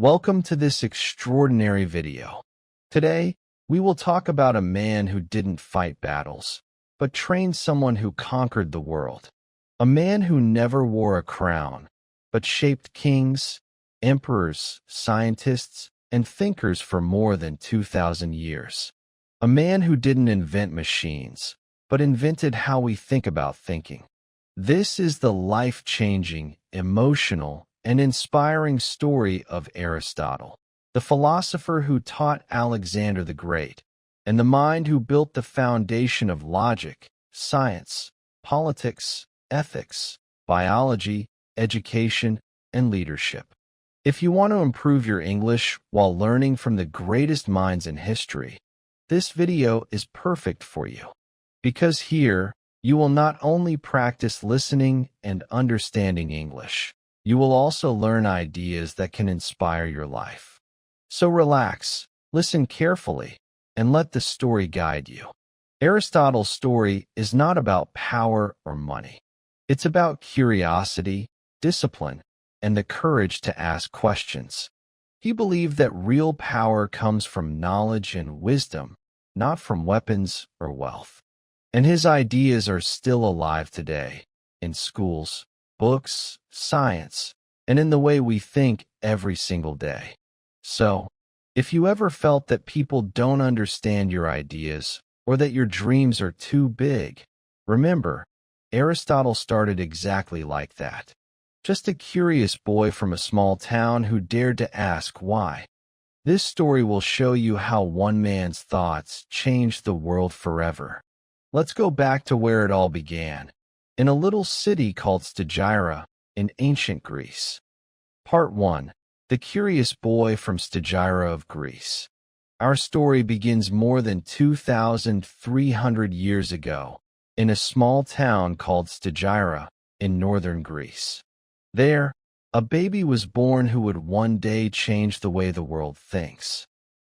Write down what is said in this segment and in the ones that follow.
Welcome to this extraordinary video. Today, we will talk about a man who didn't fight battles, but trained someone who conquered the world. A man who never wore a crown, but shaped kings, emperors, scientists, and thinkers for more than 2,000 years. A man who didn't invent machines, but invented how we think about thinking. This is the life-changing, emotional, and inspiring story of Aristotle, the philosopher who taught Alexander the Great, and the mind who built the foundation of logic, science, politics, ethics, biology, education, and leadership. If you want to improve your English while learning from the greatest minds in history, this video is perfect for you. Because here, you will not only practice listening and understanding English, you will also learn ideas that can inspire your life. So relax, listen carefully, and let the story guide you. Aristotle's story is not about power or money. It's about curiosity, discipline, and the courage to ask questions. He believed that real power comes from knowledge and wisdom, not from weapons or wealth. And his ideas are still alive today, in schools, books, science, and in the way we think every single day. So, if you ever felt that people don't understand your ideas or that your dreams are too big, remember, Aristotle started exactly like that. Just a curious boy from a small town who dared to ask why. This story will show you how one man's thoughts changed the world forever. Let's go back to where it all began, in a little city called Stagira in ancient Greece. Part 1. The Curious Boy from Stagira of Greece. Our story begins more than 2,300 years ago, in a small town called Stagira in northern Greece. There, a baby was born who would one day change the way the world thinks.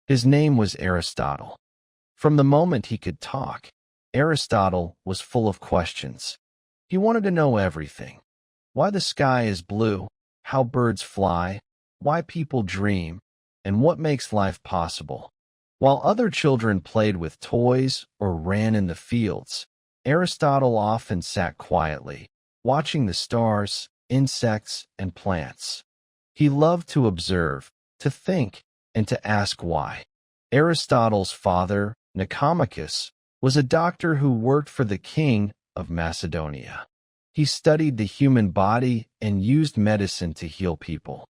His name was Aristotle. From the moment he could talk, Aristotle was full of questions. He wanted to know everything. Why the sky is blue, how birds fly, why people dream, and what makes life possible. While other children played with toys or ran in the fields, Aristotle often sat quietly, watching the stars, insects, and plants. He loved to observe, to think, and to ask why. Aristotle's father, Nicomachus, was a doctor who worked for the king of Macedonia. He studied the human body and used medicine to heal people.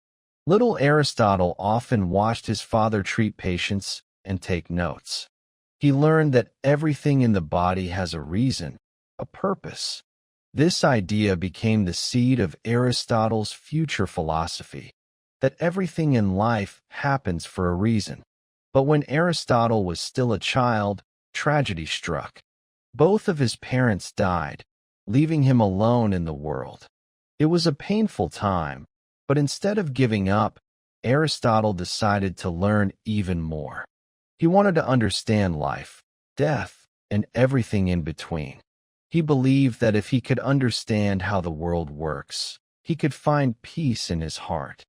Little Aristotle often watched his father treat patients and take notes. He learned that everything in the body has a reason, a purpose. This idea became the seed of Aristotle's future philosophy, that everything in life happens for a reason. But when Aristotle was still a child, tragedy struck. Both of his parents died, leaving him alone in the world. It was a painful time, but instead of giving up, Aristotle decided to learn even more. He wanted to understand life, death, and everything in between. He believed that if he could understand how the world works, he could find peace in his heart.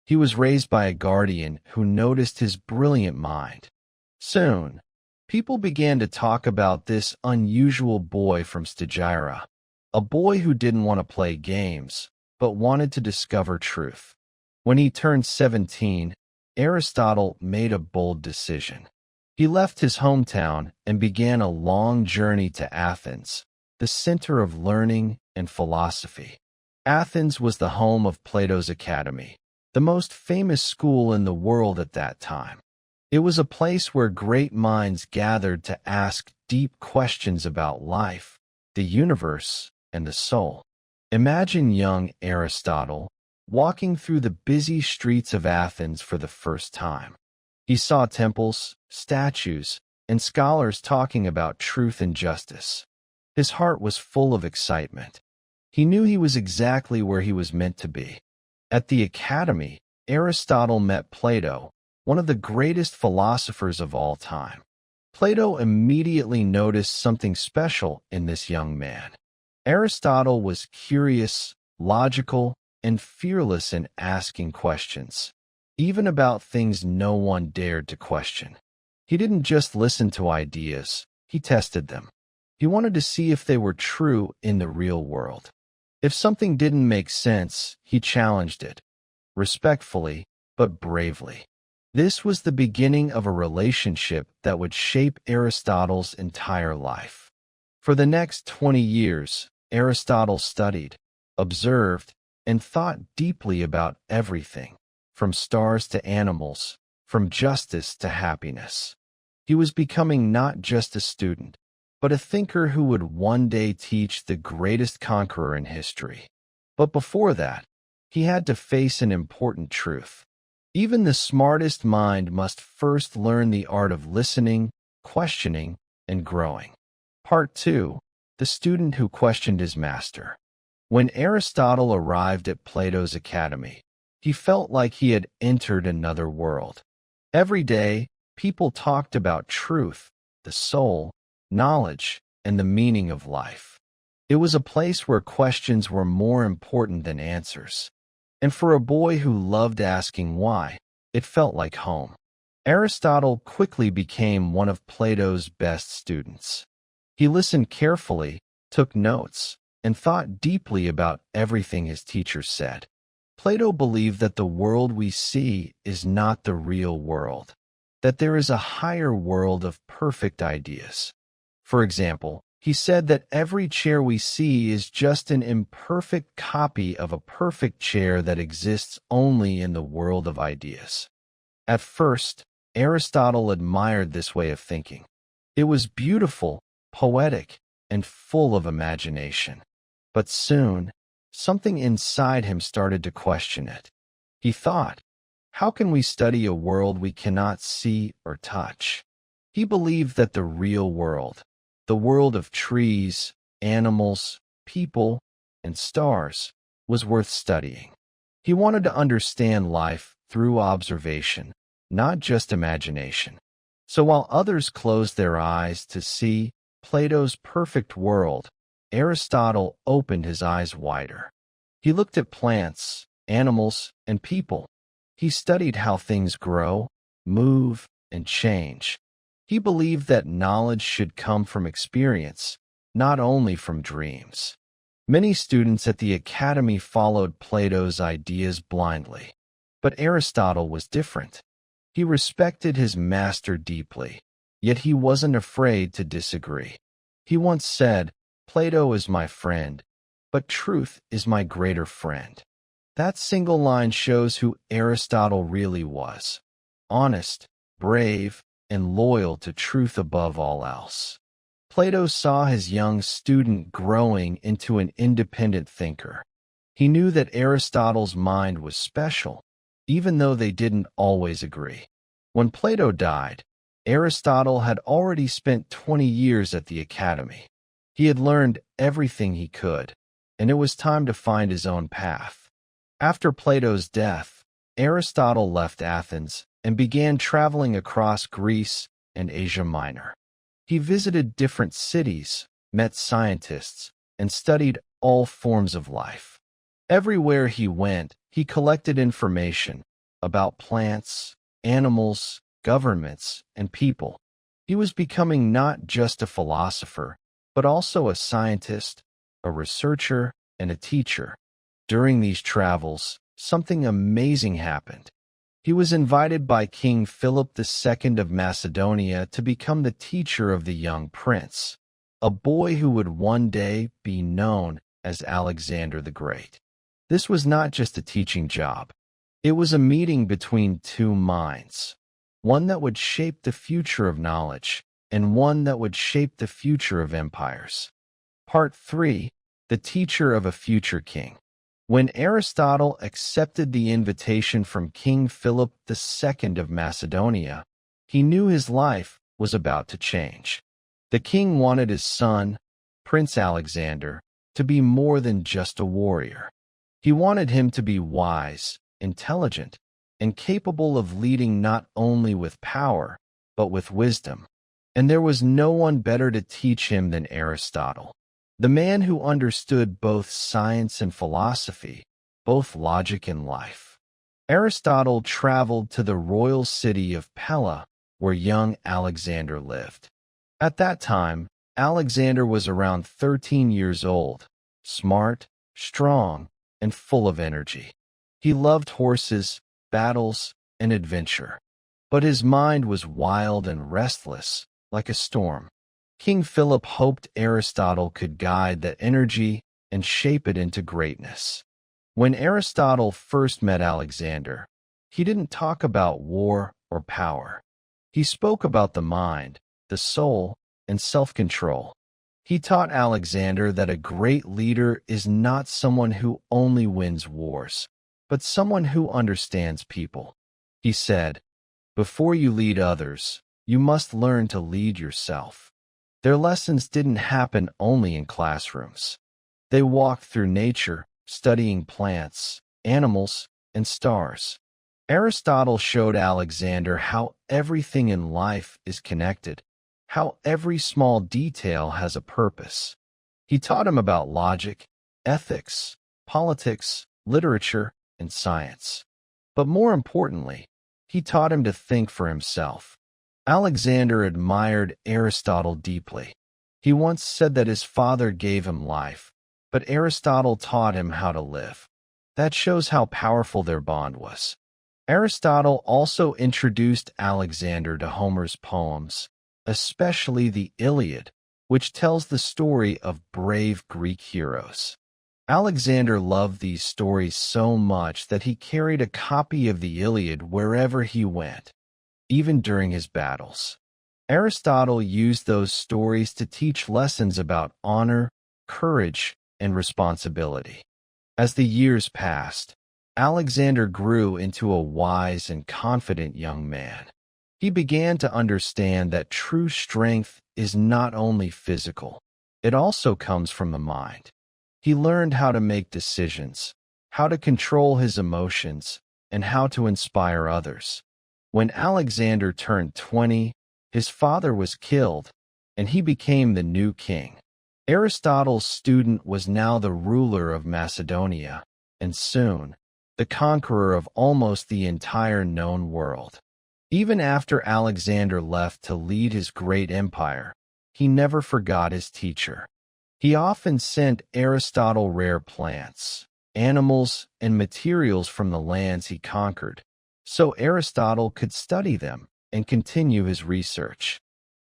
He was raised by a guardian who noticed his brilliant mind. Soon, people began to talk about this unusual boy from Stagira, a boy who didn't want to play games, but wanted to discover truth. When he turned 17, Aristotle made a bold decision. He left his hometown and began a long journey to Athens, the center of learning and philosophy. Athens was the home of Plato's Academy, the most famous school in the world at that time. It was a place where great minds gathered to ask deep questions about life, the universe, and the soul. Imagine young Aristotle walking through the busy streets of Athens for the first time. He saw temples, statues, and scholars talking about truth and justice. His heart was full of excitement. He knew he was exactly where he was meant to be. At the Academy, Aristotle met Plato, one of the greatest philosophers of all time. Plato immediately noticed something special in this young man. Aristotle was curious, logical, and fearless in asking questions. even about things no one dared to question. He didn't just listen to ideas, he tested them. He wanted to see if they were true in the real world. If something didn't make sense, he challenged it, respectfully but bravely. This was the beginning of a relationship that would shape Aristotle's entire life. For the next 20 years, Aristotle studied, observed, and thought deeply about everything, from stars to animals, from justice to happiness. He was becoming not just a student, but a thinker who would one day teach the greatest conqueror in history. But before that, he had to face an important truth. Even the smartest mind must first learn the art of listening, questioning, and growing. Part 2. The student who questioned his master. When Aristotle arrived at Plato's academy, he felt like he had entered another world. Every day, people talked about truth, the soul, knowledge, and the meaning of life. It was a place where questions were more important than answers. And for a boy who loved asking why, it felt like home. Aristotle quickly became one of Plato's best students. He listened carefully, took notes, and thought deeply about everything his teacher said. Plato believed that the world we see is not the real world, that there is a higher world of perfect ideas. For example, he said that every chair we see is just an imperfect copy of a perfect chair that exists only in the world of ideas. At first, Aristotle admired this way of thinking. It was beautiful, poetic, and full of imagination. But soon, something inside him started to question it. He thought, how can we study a world we cannot see or touch? He believed that the real world, the world of trees, animals, people, and stars, was worth studying. He wanted to understand life through observation, not just imagination. So while others closed their eyes to see Plato's perfect world, Aristotle opened his eyes wider. He looked at plants, animals, and people. He studied how things grow, move, and change. He believed that knowledge should come from experience, not only from dreams. Many students at the academy followed Plato's ideas blindly. But Aristotle was different. He respected his master deeply, yet he wasn't afraid to disagree. He once said, "Plato is my friend, but truth is my greater friend." That single line shows who Aristotle really was: honest, brave, and loyal to truth above all else. Plato saw his young student growing into an independent thinker. He knew that Aristotle's mind was special, even though they didn't always agree. When Plato died, Aristotle had already spent 20 years at the academy. He had learned everything he could, and it was time to find his own path. After Plato's death, Aristotle left Athens and began traveling across Greece and Asia Minor. He visited different cities, met scientists, and studied all forms of life. Everywhere he went, he collected information about plants, animals, governments, and people. He was becoming not just a philosopher, but also a scientist, a researcher, and a teacher. During these travels, something amazing happened. He was invited by King Philip II of Macedonia to become the teacher of the young prince, a boy who would one day be known as Alexander the Great. This was not just a teaching job. It was a meeting between two minds, one that would shape the future of knowledge and one that would shape the future of empires. Part 3. The Teacher of a Future King. When Aristotle accepted the invitation from King Philip II of Macedonia, he knew his life was about to change. The king wanted his son, Prince Alexander, to be more than just a warrior. He wanted him to be wise, intelligent, and capable of leading not only with power, but with wisdom. And there was no one better to teach him than Aristotle, the man who understood both science and philosophy, both logic and life. Aristotle traveled to the royal city of Pella, where young Alexander lived. At that time, Alexander was around 13 years old, smart, strong, and full of energy. He loved horses, battles, and adventure. But his mind was wild and restless, like a storm. King Philip hoped Aristotle could guide that energy and shape it into greatness. When Aristotle first met Alexander, he didn't talk about war or power. He spoke about the mind, the soul, and self-control. He taught Alexander that a great leader is not someone who only wins wars, but someone who understands people. He said, "Before you lead others, you must learn to lead yourself." Their lessons didn't happen only in classrooms. They walked through nature, studying plants, animals, and stars. Aristotle showed Alexander how everything in life is connected, how every small detail has a purpose. He taught him about logic, ethics, politics, literature, and science. But more importantly, he taught him to think for himself. Alexander admired Aristotle deeply. He once said that his father gave him life, but Aristotle taught him how to live. That shows how powerful their bond was. Aristotle also introduced Alexander to Homer's poems, especially the Iliad, which tells the story of brave Greek heroes. Alexander loved these stories so much that he carried a copy of the Iliad wherever he went, even during his battles. Aristotle used those stories to teach lessons about honor, courage, and responsibility. As the years passed, Alexander grew into a wise and confident young man. He began to understand that true strength is not only physical, it also comes from the mind. He learned how to make decisions, how to control his emotions, and how to inspire others. When Alexander turned 20, his father was killed, and he became the new king. Aristotle's student was now the ruler of Macedonia, and soon, the conqueror of almost the entire known world. Even after Alexander left to lead his great empire, he never forgot his teacher. He often sent Aristotle rare plants, animals, and materials from the lands he conquered, so Aristotle could study them and continue his research.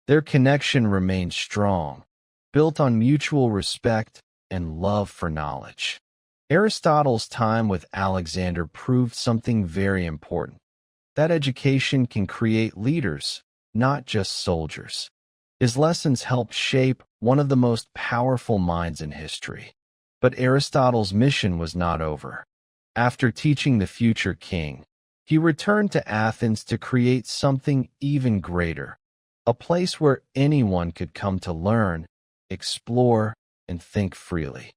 Their connection remained strong, built on mutual respect and love for knowledge. Aristotle's time with Alexander proved something very important, that education can create leaders, not just soldiers. His lessons helped shape one of the most powerful minds in history. But Aristotle's mission was not over. After teaching the future king, he returned to Athens to create something even greater, a place where anyone could come to learn, explore, and think freely.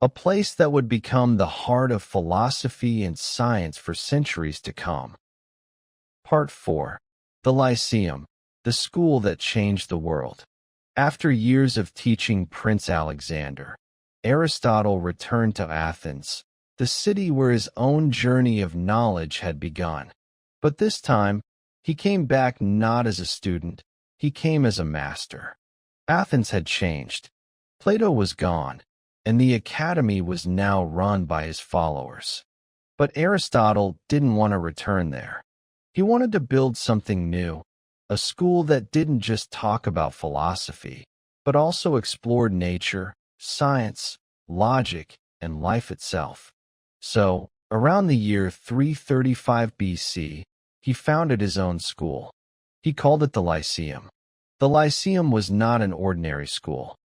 A place that would become the heart of philosophy and science for centuries to come. Part 4. The Lyceum, the school that changed the world. After years of teaching Prince Alexander, Aristotle returned to Athens, the city where his own journey of knowledge had begun. But this time, he came back not as a student, he came as a master. Athens had changed. Plato was gone, and the academy was now run by his followers. But Aristotle didn't want to return there. He wanted to build something new, a school that didn't just talk about philosophy, but also explored nature, science, logic, and life itself. So, around the year 335 BC, he founded his own school. He called it the Lyceum. The Lyceum was not an ordinary school.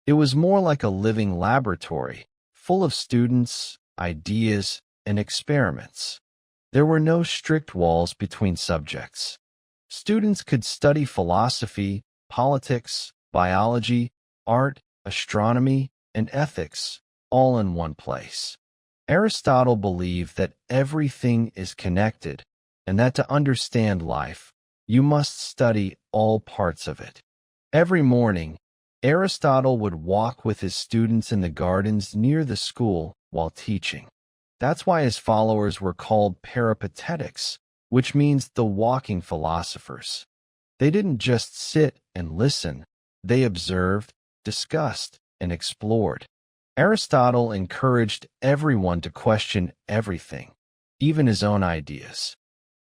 It was more like a living laboratory, full of students, ideas, and experiments. There were no strict walls between subjects. Students could study philosophy, politics, biology, art, astronomy, and ethics, all in one place. Aristotle believed that everything is connected, and that to understand life, you must study all parts of it. Every morning, Aristotle would walk with his students in the gardens near the school while teaching. That's why his followers were called peripatetics, which means the walking philosophers. They didn't just sit and listen, they observed, discussed, and explored. Aristotle encouraged everyone to question everything, even his own ideas.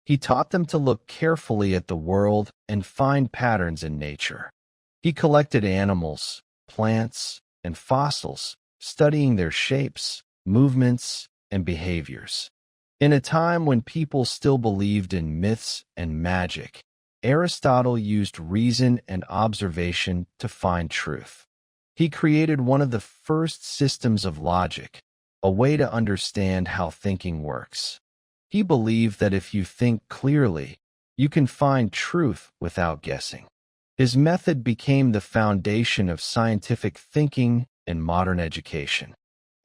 He taught them to look carefully at the world and find patterns in nature. He collected animals, plants, and fossils, studying their shapes, movements, and behaviors. In a time when people still believed in myths and magic, Aristotle used reason and observation to find truth. He created one of the first systems of logic, a way to understand how thinking works. He believed that if you think clearly, you can find truth without guessing. His method became the foundation of scientific thinking and modern education.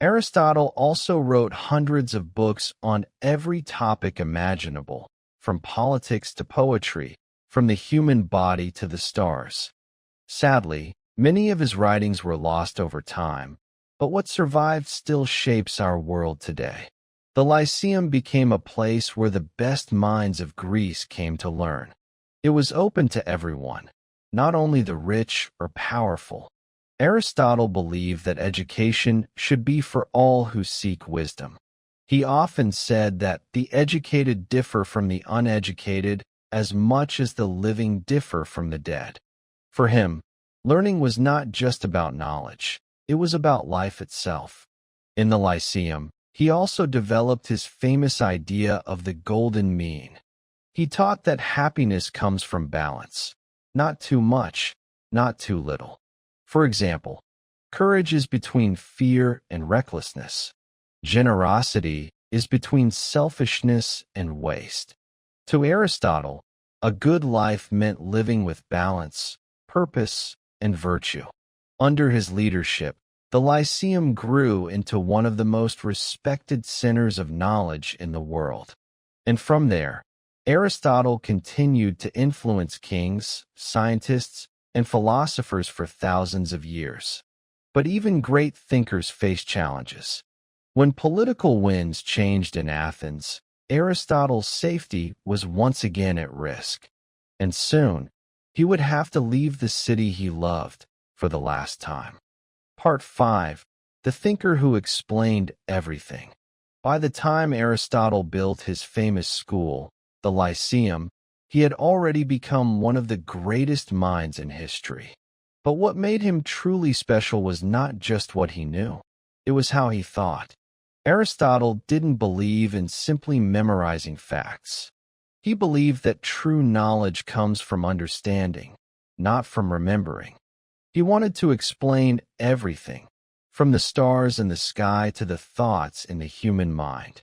Aristotle also wrote hundreds of books on every topic imaginable, from politics to poetry, from the human body to the stars. Sadly, many of his writings were lost over time, but what survived still shapes our world today. The Lyceum became a place where the best minds of Greece came to learn. It was open to everyone, not only the rich or powerful. Aristotle believed that education should be for all who seek wisdom. He often said that the educated differ from the uneducated as much as the living differ from the dead. For him, learning was not just about knowledge, it was about life itself. In the Lyceum, he also developed his famous idea of the golden mean. He taught that happiness comes from balance, not too much, not too little. For example, courage is between fear and recklessness. Generosity is between selfishness and waste. To Aristotle, a good life meant living with balance, purpose, and virtue. Under his leadership, the Lyceum grew into one of the most respected centers of knowledge in the world. And from there, Aristotle continued to influence kings, scientists, and philosophers for thousands of years. But even great thinkers faced challenges. When political winds changed in Athens, Aristotle's safety was once again at risk. And soon, he would have to leave the city he loved for the last time. Part 5. The Thinker Who Explained Everything. By the time Aristotle built his famous school, the Lyceum, he had already become one of the greatest minds in history. But what made him truly special was not just what he knew, it was how he thought. Aristotle didn't believe in simply memorizing facts. He believed that true knowledge comes from understanding, not from remembering. He wanted to explain everything, from the stars in the sky to the thoughts in the human mind.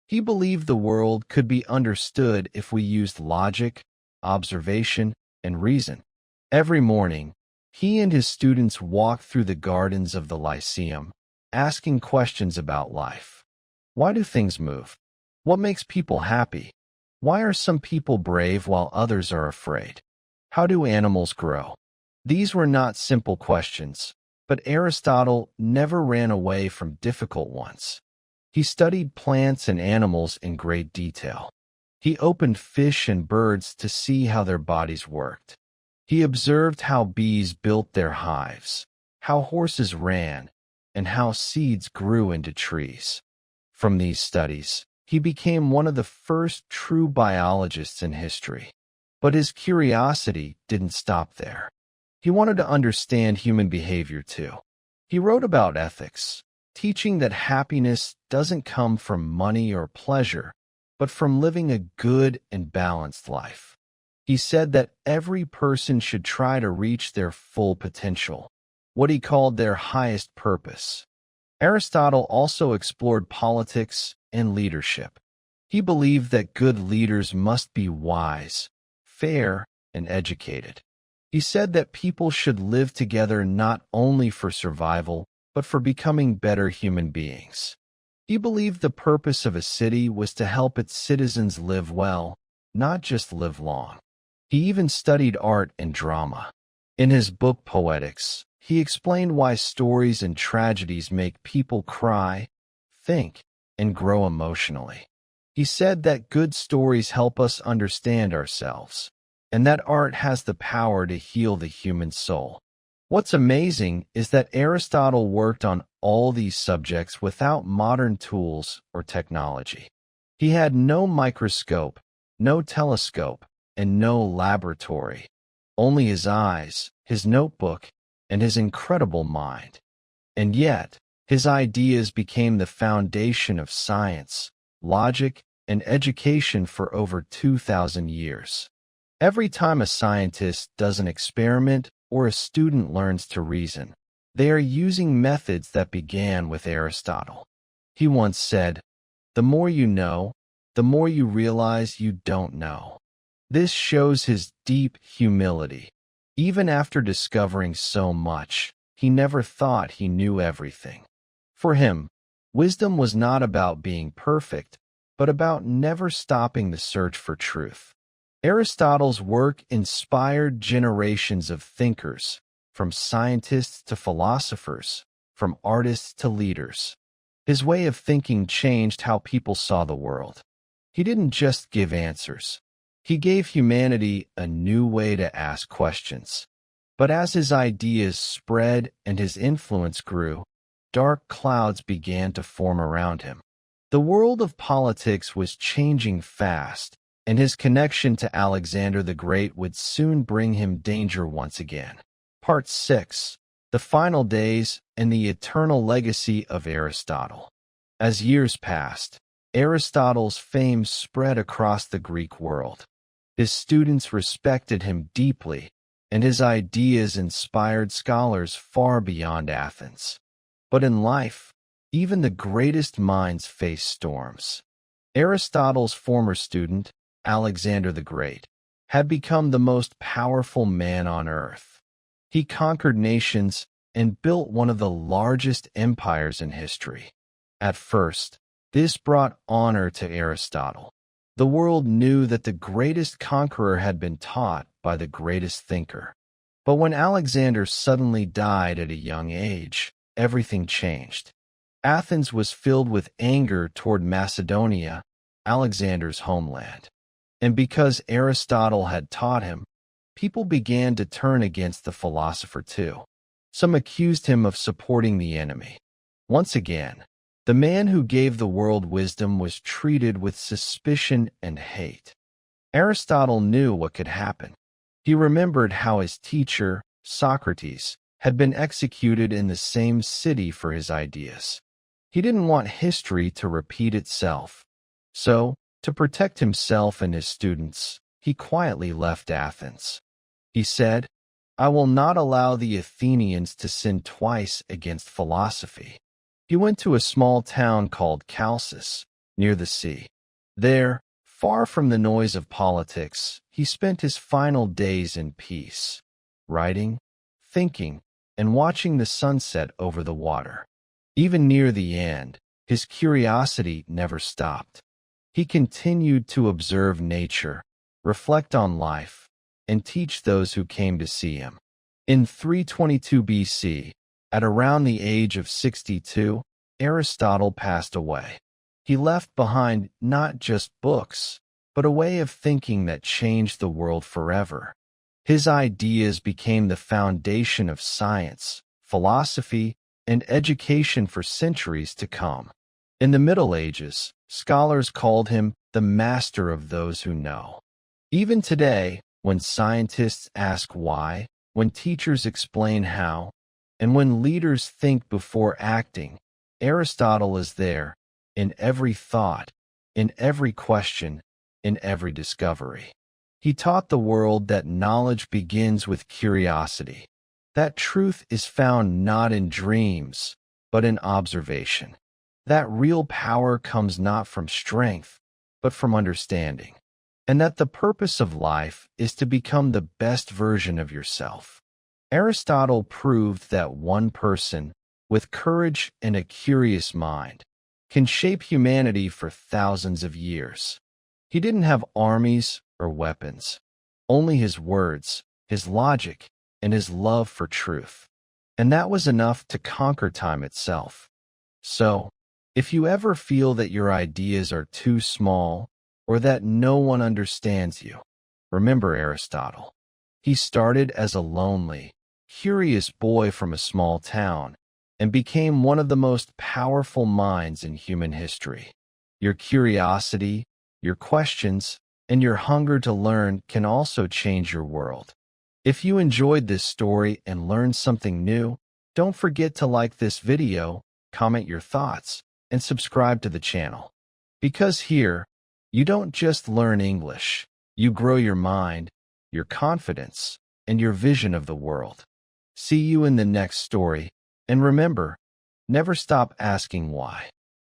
He believed the world could be understood if we used logic, observation, and reason. Every morning, he and his students walked through the gardens of the Lyceum, asking questions about life. Why do things move? What makes people happy? Why are some people brave while others are afraid? How do animals grow? These were not simple questions, but Aristotle never ran away from difficult ones. He studied plants and animals in great detail. He opened fish and birds to see how their bodies worked. He observed how bees built their hives, how horses ran, and how seeds grew into trees. From these studies, he became one of the first true biologists in history. But his curiosity didn't stop there. He wanted to understand human behavior too. He wrote about ethics, teaching that happiness doesn't come from money or pleasure, but from living a good and balanced life. He said that every person should try to reach their full potential, what he called their highest purpose. Aristotle also explored politics and leadership. He believed that good leaders must be wise, fair, and educated. He said that people should live together not only for survival, but for becoming better human beings. He believed the purpose of a city was to help its citizens live well, not just live long. He even studied art and drama. In his book Poetics, he explained why stories and tragedies make people cry, think, and grow emotionally. He said that good stories help us understand ourselves, and that art has the power to heal the human soul. What's amazing is that Aristotle worked on all these subjects without modern tools or technology. He had no microscope, no telescope, and no laboratory. Only his eyes, his notebook, and his incredible mind. And yet, his ideas became the foundation of science, logic, and education for over 2,000 years. Every time a scientist does an experiment or a student learns to reason, they are using methods that began with Aristotle. He once said, "The more you know, the more you realize you don't know." This shows his deep humility. Even after discovering so much, he never thought he knew everything. For him, wisdom was not about being perfect, but about never stopping the search for truth. Aristotle's work inspired generations of thinkers, from scientists to philosophers, from artists to leaders. His way of thinking changed how people saw the world. He didn't just give answers. He gave humanity a new way to ask questions. But as his ideas spread and his influence grew, dark clouds began to form around him. The world of politics was changing fast, and his connection to Alexander the Great would soon bring him danger once again. Part 6: The Final Days and the Eternal Legacy of Aristotle. As years passed, Aristotle's fame spread across the Greek world. His students respected him deeply, and his ideas inspired scholars far beyond Athens. But in life, even the greatest minds face storms. Aristotle's former student, Alexander the Great, had become the most powerful man on earth. He conquered nations and built one of the largest empires in history. At first, this brought honor to Aristotle. The world knew that the greatest conqueror had been taught by the greatest thinker. But when Alexander suddenly died at a young age, everything changed. Athens was filled with anger toward Macedonia, Alexander's homeland. And because Aristotle had taught him, people began to turn against the philosopher too. Some accused him of supporting the enemy. Once again, the man who gave the world wisdom was treated with suspicion and hate. Aristotle knew what could happen. He remembered how his teacher, Socrates, had been executed in the same city for his ideas. He didn't want history to repeat itself. So, to protect himself and his students, he quietly left Athens. He said, "I will not allow the Athenians to sin twice against philosophy." He went to a small town called Chalcis, near the sea. There, far from the noise of politics, he spent his final days in peace, writing, thinking, and watching the sunset over the water. Even near the end, his curiosity never stopped. He continued to observe nature, reflect on life, and teach those who came to see him. In 322 BC, at around the age of 62, Aristotle passed away. He left behind not just books, but a way of thinking that changed the world forever. His ideas became the foundation of science, philosophy, and education for centuries to come. In the Middle Ages, scholars called him the master of those who know. Even today, when scientists ask why, when teachers explain how, and when leaders think before acting, Aristotle is there, in every thought, in every question, in every discovery. He taught the world that knowledge begins with curiosity, that truth is found not in dreams, but in observation, that real power comes not from strength, but from understanding, and that the purpose of life is to become the best version of yourself. Aristotle proved that one person, with courage and a curious mind, can shape humanity for thousands of years. He didn't have armies or weapons, only his words, his logic, and his love for truth. And that was enough to conquer time itself. So, If you ever feel that your ideas are too small or that no one understands you, remember Aristotle. He started as a lonely, curious boy from a small town and became one of the most powerful minds in human history. Your curiosity, your questions, and your hunger to learn can also change your world. If you enjoyed this story and learned something new, don't forget to like this video, comment your thoughts, and subscribe to the channel. Because here, you don't just learn English, you grow your mind, your confidence, and your vision of the world. See you in the next story, and remember, never stop asking why.